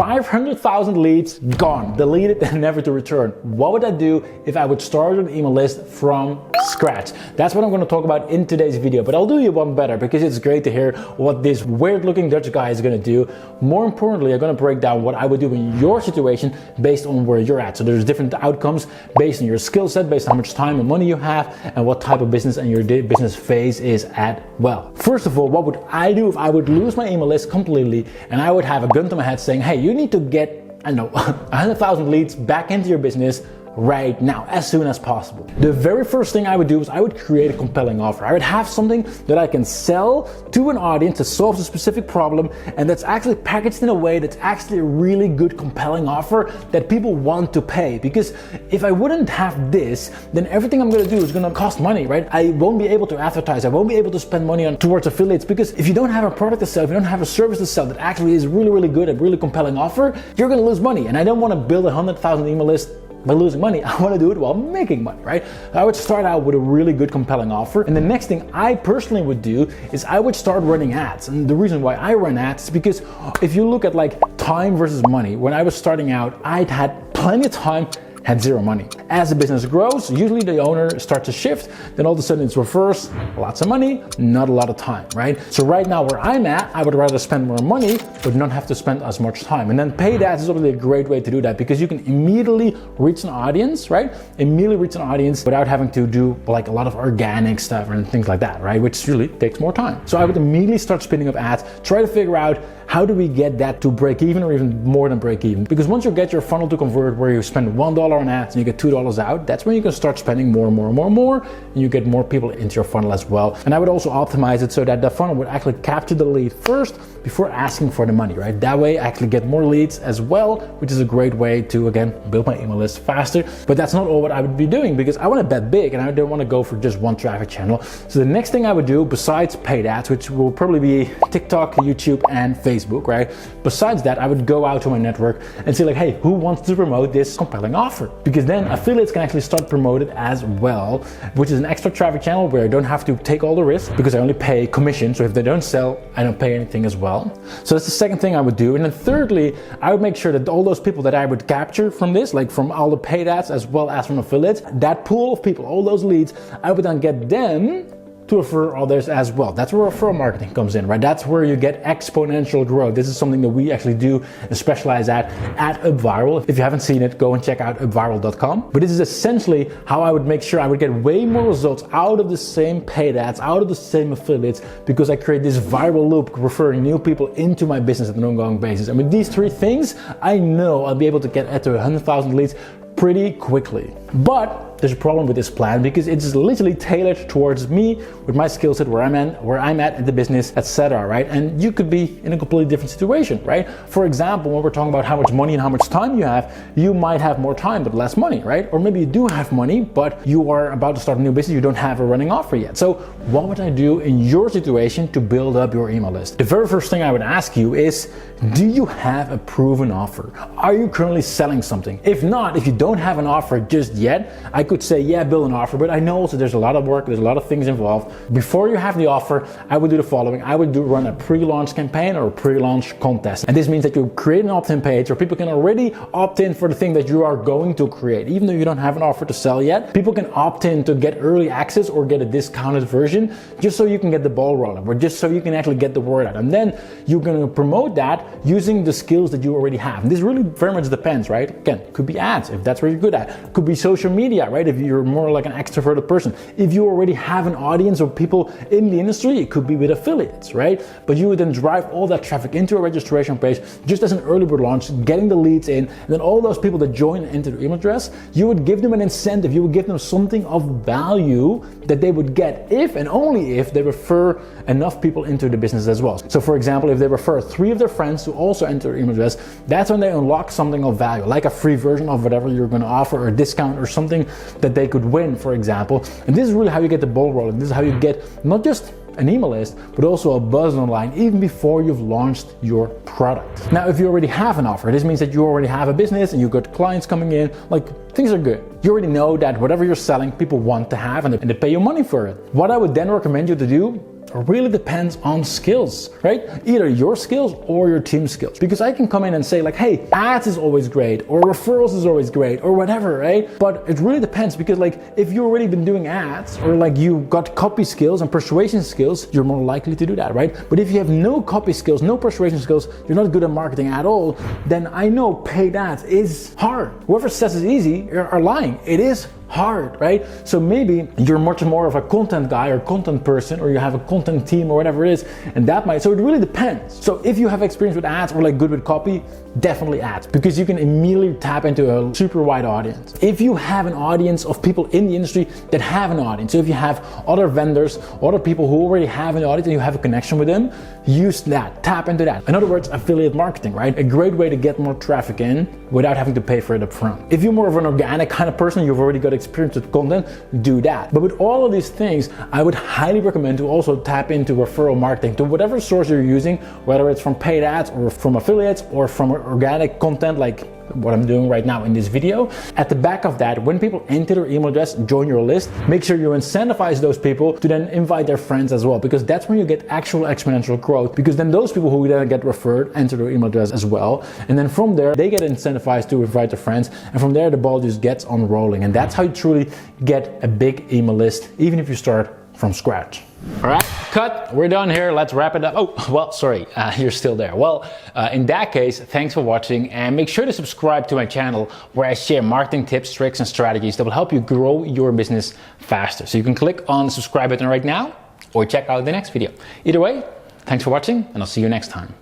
500,000 leads gone, deleted and never to return. What would I do if I would start an email list from scratch? That's what I'm going to talk about in today's video, but I'll do you one better because it's great to hear what this weird looking Dutch guy is going to do. More importantly, I'm going to break down what I would do in your situation based on where you're at. So there's different outcomes based on your skill set, based on how much time and money you have, and what type of business and your business phase is at. Well, first of all, what would I do if I would lose my email list completely and I would have a gun to my head saying, hey, you need to get, I don't know, 100,000 leads back into your business right now, as soon as possible. The very first thing I would do is I would create a compelling offer. I would have something that I can sell to an audience that solves a specific problem and that's actually packaged in a way that's actually a really good compelling offer that people want to pay. Because if I wouldn't have this, then everything I'm going to do is going to cost money, right? I won't be able to advertise. I won't be able to spend money on towards affiliates, because if you don't have a product to sell, if you don't have a service to sell that actually is really, really good, a really compelling offer, you're going to lose money. And I don't want to build a 100,000 email list by losing money. I want to do it while making money, right? I would start out with a really good compelling offer, and the next thing I personally would do is I would start running ads. And the reason why I run ads is because if you look at like time versus money, when I was starting out, I'd had plenty of time, had zero money. As the business grows, usually the owner starts to shift, then all of a sudden it's reverse, lots of money, not a lot of time, right? So right now where I'm at, I would rather spend more money, but not have to spend as much time. And then paid ads is really a great way to do that, because you can immediately reach an audience, right? Immediately reach an audience without having to do like a lot of organic stuff and things like that, right? Which really takes more time. So I would immediately start spinning up ads, try to figure out how do we get that to break even, or even more than break even? Because once you get your funnel to convert where you spend $1 on ads and you get $2 out, that's when you can start spending more, and you get more people into your funnel as well. And I would also optimize it so that the funnel would actually capture the lead first before asking for the money, right? That way I actually get more leads as well, which is a great way to, again, build my email list faster. But that's not all what I would be doing, because I want to bet big and I don't want to go for just one traffic channel. So the next thing I would do, besides paid ads, which will probably be TikTok, YouTube, and Facebook, right? Besides that, I would go out to my network and say like, hey, who wants to promote this compelling offer? Because then affiliates can actually start promote it as well, which is an extra traffic channel where I don't have to take all the risk because I only pay commission. So if they don't sell, I don't pay anything as well. So that's the second thing I would do. And then thirdly, I would make sure that all those people that I would capture from this, like from all the paid ads as well as from affiliates, that pool of people, all those leads, I would then get them to refer others as well. That's where referral marketing comes in, right? That's where you get exponential growth. This is something that we actually do and specialize at UpViral. If you haven't seen it, go and check out upviral.com. But this is essentially how I would make sure I would get way more results out of the same paid ads, out of the same affiliates, because I create this viral loop referring new people into my business at an ongoing basis. And with these three things, I know I'll be able to get at 100,000 leads pretty quickly. But there's a problem with this plan, because it's literally tailored towards me with my skill set, where I'm at in the business, etc. Right? And you could be in a completely different situation, right? For example, when we're talking about how much money and how much time you have, you might have more time but less money, right? Or maybe you do have money, but you are about to start a new business, you don't have a running offer yet. So what would I do in your situation to build up your email list? The very first thing I would ask you is, do you have a proven offer? Are you currently selling something? If not, if you don't have an offer just yet, I could say, yeah, build an offer, but I know also there's a lot of work, there's a lot of things involved. Before you have the offer, I would do the following. I would run a pre-launch campaign or a pre-launch contest. And this means that you create an opt-in page where people can already opt in for the thing that you are going to create. Even though you don't have an offer to sell yet, people can opt in to get early access or get a discounted version, just so you can get the ball rolling, or just so you can actually get the word out. And then you're going to promote that using the skills that you already have. And this really very much depends, right? Again, it could be ads, if that's where you're good at. It could be social media, right? If you're more like an extroverted person. If you already have an audience of people in the industry, it could be with affiliates, right? But you would then drive all that traffic into a registration page just as an early bird launch, getting the leads in, and then all those people that join into their email address, you would give them an incentive, you would give them something of value that they would get if and only if they refer enough people into the business as well. So for example, if they refer 3 of their friends to also enter their email address, that's when they unlock something of value, like a free version of whatever you're going to offer, or a discount, or something that they could win, for example. And this is really how you get the ball rolling. This is how you get not just an email list, but also a buzz online even before you've launched your product. Now, if you already have an offer, this means that you already have a business and you've got clients coming in, like things are good. You already know that whatever you're selling, people want to have and they pay you money for it. What I would then recommend you to do really depends on skills, right? Either your skills or your team's skills. Because I can come in and say like, hey, ads is always great, or referrals is always great, or whatever, right? But it really depends, because like if you've already been doing ads, or like you got copy skills and persuasion skills, you're more likely to do that, right? But if you have no copy skills, no persuasion skills, you're not good at marketing at all, then I know paid ads is hard. Whoever says it's easy are lying. It is hard, right? So maybe you're much more of a content guy or content person, or you have a content team or whatever it is, and that might, so it really depends. So if you have experience with ads or like good with copy, definitely ads, because you can immediately tap into a super wide audience. If you have an audience of people in the industry that have an audience, so if you have other vendors, other people who already have an audience and you have a connection with them, use that, tap into that. In other words, affiliate marketing, right? A great way to get more traffic in without having to pay for it up front. If you're more of an organic kind of person, you've already got experience with content, do that. But with all of these things, I would highly recommend to also tap into referral marketing to whatever source you're using, whether it's from paid ads or from affiliates or from organic content like what I'm doing right now in this video. At the back of that, when people enter their email address, join your list, make sure you incentivize those people to then invite their friends as well, because that's when you get actual exponential growth, because then those people who then get referred enter their email address as well. And then from there, they get incentivized to invite their friends. And from there, the ball just gets on rolling. And that's how you truly get a big email list, even if you start from scratch. All right, cut, we're done here. Let's wrap it up. Oh, well, sorry, you're still there. Well, in that case, thanks for watching, and make sure to subscribe to my channel where I share marketing tips, tricks, and strategies that will help you grow your business faster. So you can click on the subscribe button right now or check out the next video. Either way, thanks for watching, and I'll see you next time.